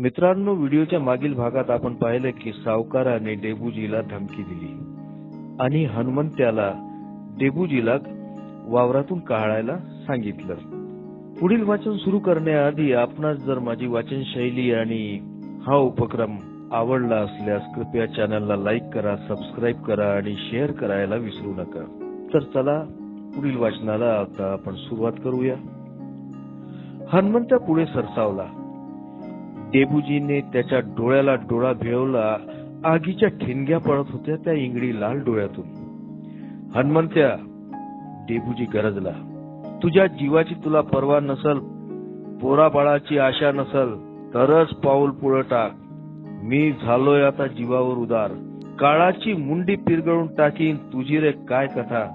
मित्रांनो, व्हिडिओच्या मागील भागात आपण पाहिले की सावकाराने डेबूजीला धमकी दिली आणि हनुमंत्याला डेबूजीला वावरातून काढायला सांगितलं. पुढील वाचन सुरू करण्याआधी आपणास जर माझी वाचन शैली आणि हा उपक्रम आवडला असल्यास कृपया चॅनलला लाईक करा, सबस्क्राईब करा आणि शेअर करायला विसरू नका. तर चला पुढील वाचनाला आता आपण सुरुवात करूया. हनुमंत्या पुढे सरसावला. डेबूजीने त्याच्या डोळ्याला डोळा भिळवला. आगीच्या ठिणग्या पडत होत्या त्या इंगडी लाल डोळ्यातून. हनुमंत्या, डेबूजी गरजला, तुझ्या जीवाची तुला पर्वा नसल, पोराबाळाची आशा नसल, तरच पाऊल पुढे टाक. मी झालोय आता जीवावर उदार. काळाची मुंडी पिरगळून टाकीन तुझी रे काय कथा.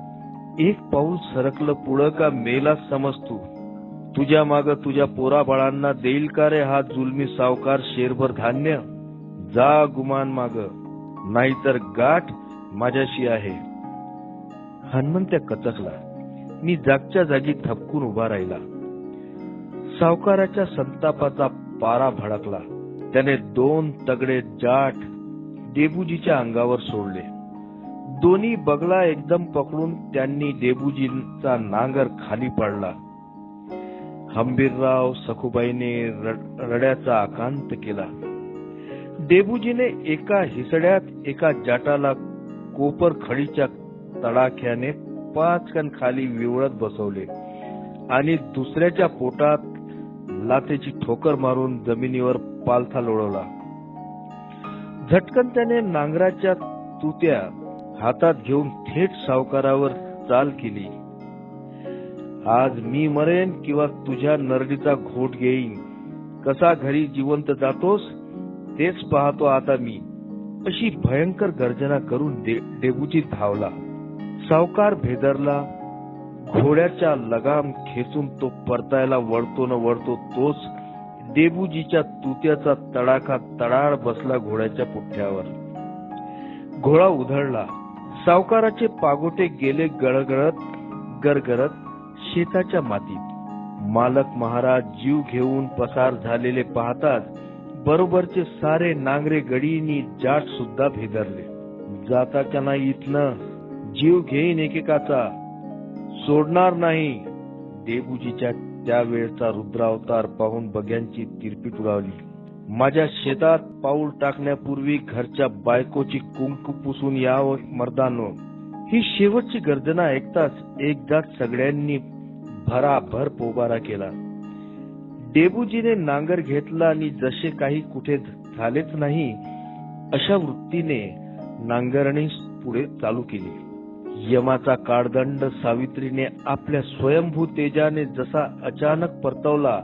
एक पाऊल सरकलं पुढं का मेलाच समज तू. तुझ्या माग तुझ्या पोराबाळांना देईल का रे हा जुलमी सावकार शेरभर धान्य. जा गुमान माग, नाहीतर गाठ माझ्याशी आहे. हनुमंत्या कचकला. मी जागच्या जागी थपकून उभा राहिला. सावकाराच्या संतापाचा पारा भडकला. त्याने 2 तगडे जाठ डेबूजीच्या अंगावर सोडले. दोन्ही बगला एकदम पकडून त्यांनी डेबूजींचा नांगर खाली पाडला. हंबीरराव सखूबाईने रड्याचा आकांत केला. डेबूजीने एका हिसड्यात एका जाटाला कोपर खडीच्या तडाख्याने 5 कण खाली विवळत बसवले आणि दुसऱ्याच्या पोटात लाथेची ठोकर मारून जमिनीवर पालथा लोळवला. झटकन त्याने नांगराच्या तुत्या हातात घेऊन थेट सावकारावर चाल केली. आज मी मरेन किंवा तुझ्या नरडीचा घोट घेईन. कसा घरी जिवंत जातोस तेच पाहतो आता मी. अशी भयंकर गर्जना करून डेबूजी धावला. सावकार भेदरला. घोड्याच्या लगाम खेचून तो परतायला वळतो न वळतो तोच डेबूजीच्या तुत्याचा तडाखा तडाळ बसला घोड्याच्या पुठ्यावर. घोडा उधळला. सावकाराचे पागोटे गेले गळगळत गरगरत शेताच्या मातीत. मालक महाराज जीव घेऊन पसार झालेले पाहताच बरोबरचे सारे नांगरे गडीनी जाट सुद्धा भेदरले. जाता का नाही इथनं, जीव घेईन एकेकाचा, सोडणार नाही. डेबूजीच्या त्यावेळचा रुद्रावतार पाहून बग्यांची तिरपीट उडाली. माझ्या शेतात पाऊल टाकण्यापूर्वी घरच्या बायकोची कुंकू पुसून यावं मर्दानो. ही शेवटची गर्जना ऐकताच एकदाच सगळ्यांनी भराभर पोबारा केला. डेबूजीने नांगर घेतला आणि जसे काही कुठे झालेच नाही अशा वृत्तीने नांगरणी पुढे चालू केली. यमाचा काळदंड सावित्रीने आपल्या स्वयंभू तेजाने जसा अचानक परतवला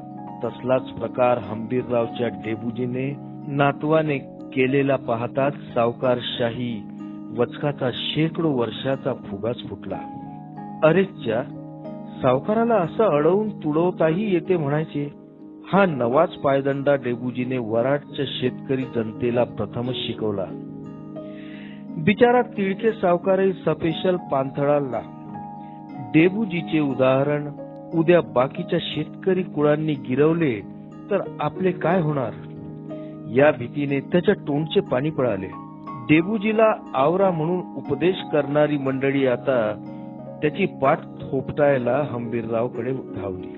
तसलाच प्रकार हंबीररावच्या डेबूजीने नातवाने केलेला पाहताच सावकारशाही वचकाचा शेकडो वर्षाचा फुगाच फुटला. अरेच्या, सावकाराला असं अडवून तुडवताही येते म्हणायचे. हा नवाच पायदंडा डेबूजीने वराडच्या शेतकरी जनतेला प्रथमच शिकवला. बिचारा तिळके सावकारही सपेशल पाणथळाला. डेबूजीचे उदाहरण उद्या बाकीच्या शेतकरी कुळांनी गिरवले तर आपले काय होणार या भीतीने त्याच्या तोंडचे पाणी पळाले. डेबूजीला आवरा म्हणून उपदेश करणारी मंडळी आता त्याची पाठ थोपटायला हंबीररावकडे धावली.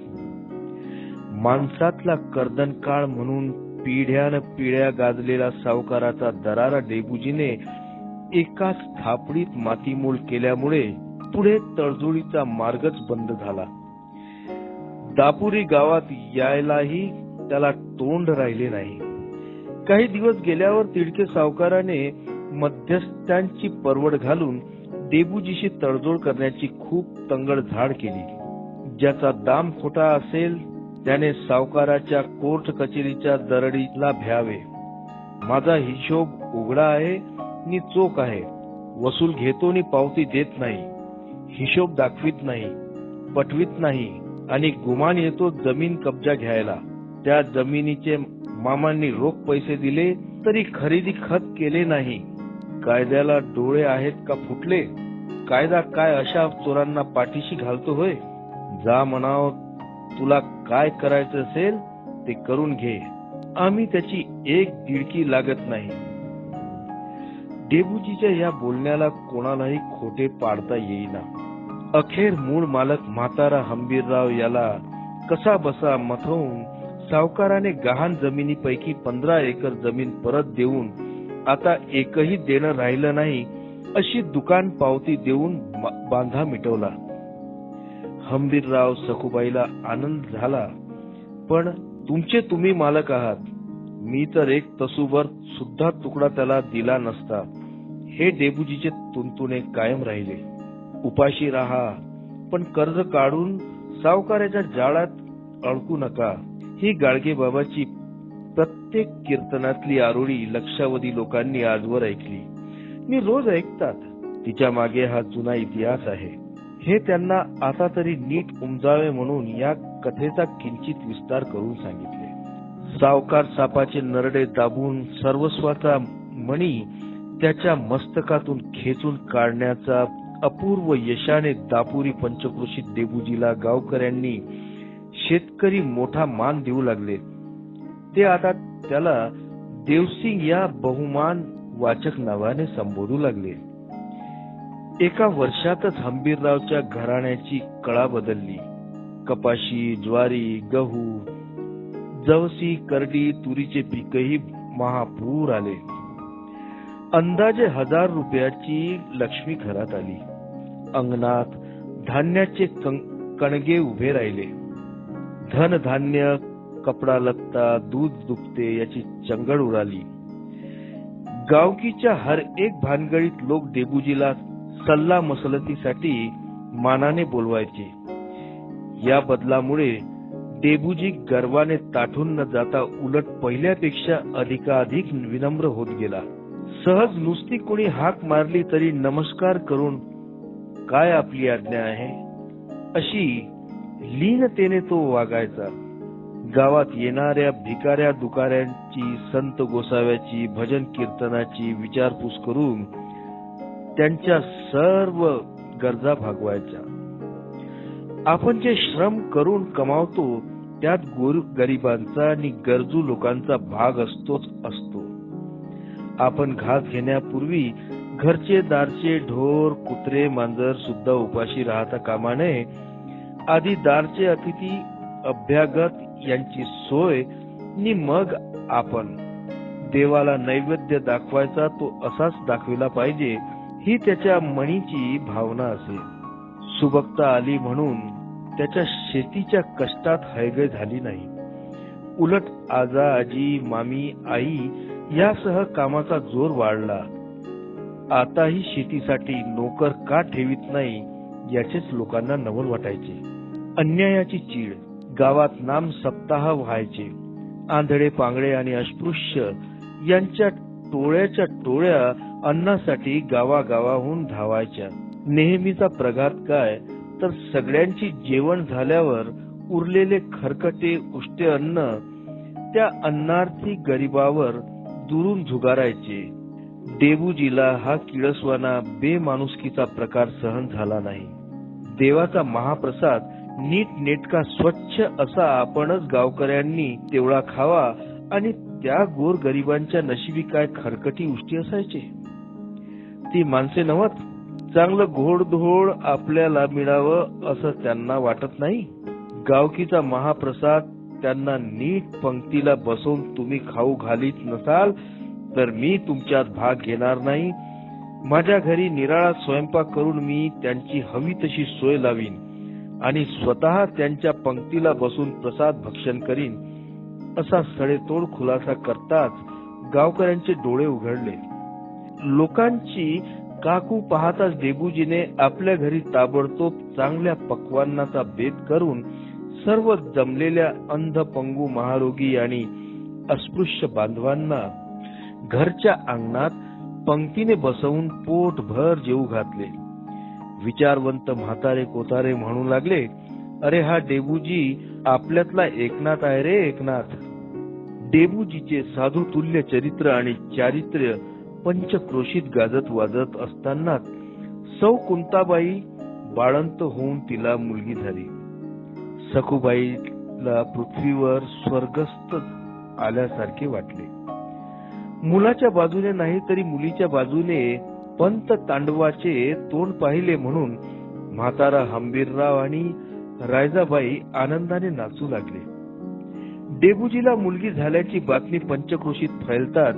माणसातला कर्दनकाळ म्हणून पिढ्यान पिढ्या गाजलेला सावकाराचा दरारा डेबूजीने एकाच थापडीत मातीमोल केल्यामुळे पुढे तडजोडीचा मार्गच बंद झाला. दापुरी गावात यायलाही त्याला तोंड राहिले नाही. काही दिवस गेल्यावर तिडके सावकाराने मध्यस्थांची परवड घालून डेबूजीशी तडजोड करण्याची खूप तंगड झाड केली. ज्याचा दाम खोटा असेल त्याने सावकाराच्या कोर्ट कचेरीच्या दरडीला भ्यावे. माझा हिशोब उघडा आहे नि चोख आहे. वसूल घेतो नि पावती देत नाही. हिशोब दाखवित नाही, पटवित नाही आणि गुमान येतो जमीन कब्जा घ्यायला. त्या जमिनीचे मामांनी रोख पैसे दिले तरी खरेदी खत केले नाही. कायद्याला डोळे आहेत का फुटले? कायदा काय अशा चोरांना पाठीशी घालतो होय? जा म्हणाव, तुला काय करायचं असेल ते करून घे. आम्ही त्याची एक दिडकी लागत नाही. डेबूजीच्या या बोलण्याला कोणालाही खोटे पाडता येईना. अखेर मूळ मालक म्हातारा हंबीरराव याला कसा बसा मथवून सावकाराने गहाण जमिनीपैकी 15 एकर जमीन परत देऊन आता एकही देणं राहिलं नाही अशी दुकान पावती देऊन बांधा मिटवला. हंबीरराव सखूबाईला आनंद झाला, पण तुमचे तुम्ही मालक आहात, मी तर एक तसूभर सुद्धा तुकडा त्याला दिला नसता. हे डेबूजीचे तुणतुणे कायम राहिले. उपाशी राहा, पण कर्ज काढून सावकाराच्या जाळ्यात अडकू नका, ही गाडगेबाबाची प्रत्येक कीर्तनातली आरोळी लक्षावधी लोकांनी आजवर ऐकली. मी रोज ऐकतात. तिच्या मागे हा जुना इतिहास आहे. हे त्यांना आता तरी नीट उमजावे म्हणून या कथेचा किंचित विस्तार करून सांगितले. सावकार सापाचे नरडे दाबून सर्वस्वाचा मणी त्याच्या मस्तकातून खेचून काढण्याचा अपूर्व यशाने दापुरी पंचक्रोशीत डेबूजीला गावकऱ्यांनी शेतकरी मोठा मान देऊ लागले. ते आता त्याला देवसिंग या बहुमान वाचक नावाने संबोधू लागले. एका वर्षातच हंबीररावच्या घराण्याची कळा बदलली. कपाशी, ज्वारी, गहू, जवसी, करडी, तुरीचे पीकही महापूर आले. अंदाजे 1000 रुपयाची लक्ष्मी घरात आली. अंगणात धान्याचे कणगे उभे राहिले. धन धान्य, कपडा लत्ता, दूध दुभते याची चंगळ उडाली. गावकीच्या हर एक भानगडीत लोक डेबूजीला सल्ला मसलतीसाठी मानाने बोलवायचे. या बदलामुळे डेबूजी गर्वाने ताठून न जाता उलट पहिल्यापेक्षा अधिकाधिक विनम्र होत गेला. सहज नुसती कोणी हाक मारली तरी नमस्कार करून काय आपली आज्ञा आहे अशी लीनतेने तो वागायचा. गावात येणाऱ्या भिकाऱ्या दुकाऱ्यांची, संत गोसाव्याची, भजन कीर्तनाची विचारपूस करून त्यांच्या सर्व गरजा भागवायच्या. आपण जे श्रम करून कमावतो त्यात गोरगरिबांचा आणि गरजू लोकांचा भाग असतोच असतो. आपण घास घेण्यापूर्वी घरचे दारचे ढोर, कुत्रे, मांजर सुद्धा उपाशी राहता कामा नये. आधी दारचे अतिथी, अभ्यागत यांची सोय नि मग आपण. देवाला नैवेद्य दाखवायचा तो असाच दाखविला पाहिजे ही त्याच्या मनीची भावना असे. सुबकता आली म्हणून त्याच्या शेतीच्या कष्टात हयगय झाली नाही. उलट आजा, आजी, मामी, आई यासह कामाचा जोर वाढला. आताही शेतीसाठी नोकर का ठेवीत नाही याचेच लोकांना नवल वाटायचे. अन्यायाची चीड. गावात नाम सप्ताह व्हायचे. आंधळे, पांगळे आणि अस्पृश्य यांच्या टोळ्याच्या टोळ्या अन्नासाठी गावागावाहून धावायच्या. नेहमीचा प्रघात काय तर सगळ्यांची जेवण झाल्यावर उरलेले खरकटे उष्टे अन्न त्या अन्नार्थी गरीबावर दुरून झुगारायचे. डेबूजीला हा किळसवाना बेमाणुसकीचा प्रकार सहन झाला नाही. देवाचा महाप्रसाद नीट नेटका स्वच्छ असा आपणच गावकऱ्यांनी तेवढा खावा आणि त्या गोर गरिबांच्या नशिबी काय खरकटी उष्टी असायचे. ती माणसे नव्हत. चांगलं घोडधोड आपल्याला मिळावं असं त्यांना वाटत नाही. गावकीचा महाप्रसाद त्यांना नीट पंक्तीला बसवून तुम्ही खाऊ घालीत नसाल तर मी तुमच्यात भाग घेणार नाही. माझ्या घरी निराळा स्वयंपाक करून मी त्यांची हवी तशी सोय लावीन आणि स्वतः त्यांच्या पंक्तीला बसून प्रसाद भक्षण करीन असा सडेतोड खुलासा करताच गावकऱ्यांचे डोळे उघडले. लोकांची काकू पाहताच डेबूजीने आपल्या घरी ताबडतोब चांगल्या पक्वान्नाचा बेत करून सर्व जमलेल्या अंध, पंगू, महारोगी आणि अस्पृश्य बांधवांना घरच्या अंगणात पंक्तीने बसवून पोटभर जेवू घातले. विचारवंत म्हातारे कोतारे म्हणू लागले, अरे हा डेबूजी आपल्यातला एकनाथ आहे रे एकनाथ. डेबूजीचे साधुतुल्य चरित्र आणि चारित्र्य पंचक्रोशीत गाजत वाजत असताना सौ कुंताबाई बाळंत होऊन तिला मुलगी झाली. सखूबाईला पृथ्वीवर स्वर्गस्थ आल्यासारखे वाटले. मुलाच्या बाजूने नाही तरी मुलीच्या बाजूने पंत तांडवाचे तोंड पाहिले म्हणून म्हातारा हंबीरराव आणि रायजाबाई आनंदाने नाचू लागले. डेबूजीला मुलगी झाल्याची बातमी पंचक्रोशीत फैलताच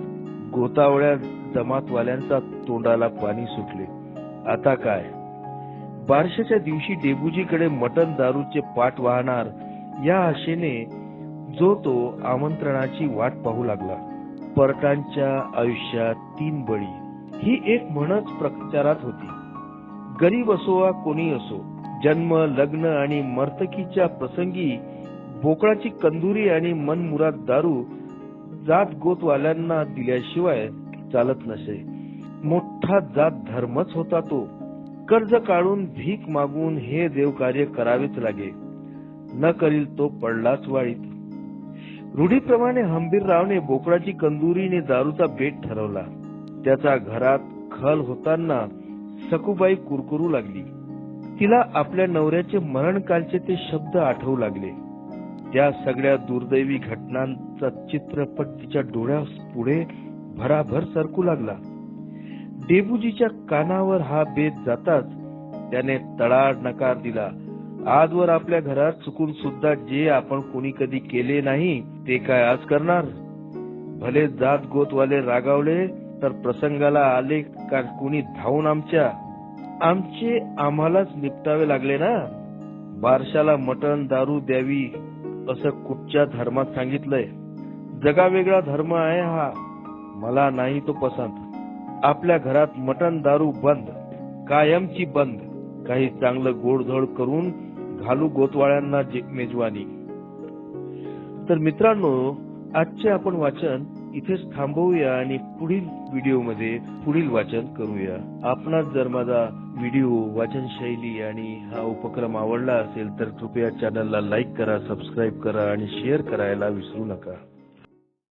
गोतावळ्या जमातवाल्यांचा तोंडाला पाणी सुटले. आता काय, बारशाच्या दिवशी डेबूजीकडे मटण दारूचे पाट वाहणार या आशेने जो तो आमंत्रणाची वाट पाहू लागला. परटांच्या आयुष्यात 3 बळी ही एक म्हणच प्रचारात होती. गरीब असो वा कोणी असो, जन्म, लग्न आणि मर्तकीच्या प्रसंगी बोकळाची कंदुरी आणि मनमुराद दारू जात गोतवाल्यांना दिल्याशिवाय चालत नसे. मोठा जात धर्मच होता तो. कर्ज काढून भीक मागून हे देवकार्य करावेच लागे. न करील तो पडलाच वाळीत. रूढीप्रमाणे हंबीररावने बोकडाची कंदुरीने दारूचा बेत ठरवला. त्याचा घरात खल होताना सखूबाई कुरकुरू लागली. तिला आपल्या नवऱ्याचे मरणकालचे ते शब्द आठवू लागले. त्या सगळ्या दुर्दैवी घटनांचा चित्रपट तिच्या डोळ्यापुढे भराभर सरकू लागला. डेबूजीच्या कानावर हा बेत जाताच त्याने तडाड नकार दिला. आजवर आपल्या घरात चुकून सुद्धा जे आपण कोणी कधी केले नाही ते काय आज करणार? भले जात गोतवाले रागावले तर प्रसंगाला आले का कोणी धावून आमचे आम्हालाच निपटावे लागले ना. बारशाला मटण दारू द्यावी असं कुठच्या धर्मात सांगितलंय? जगावेगळा धर्म आहे हा, मला नाही तो पसंत. आपल्या घरात मटण दारू बंद, कायमची बंद. काही चांगलं गोडधोड करून घालू गोतवाळ्यांना मेजवानी. तर मित्रांनो, आजचे आपण वाचन इथेच थांबवूया आणि पुढील व्हिडिओमध्ये पुढील वाचन करूया. आपणास जर माझा व्हिडिओ, वाचन शैली आणि हा उपक्रम आवडला असेल तर कृपया चॅनलला लाईक करा, सबस्क्राईब करा आणि शेअर करायला विसरू नका.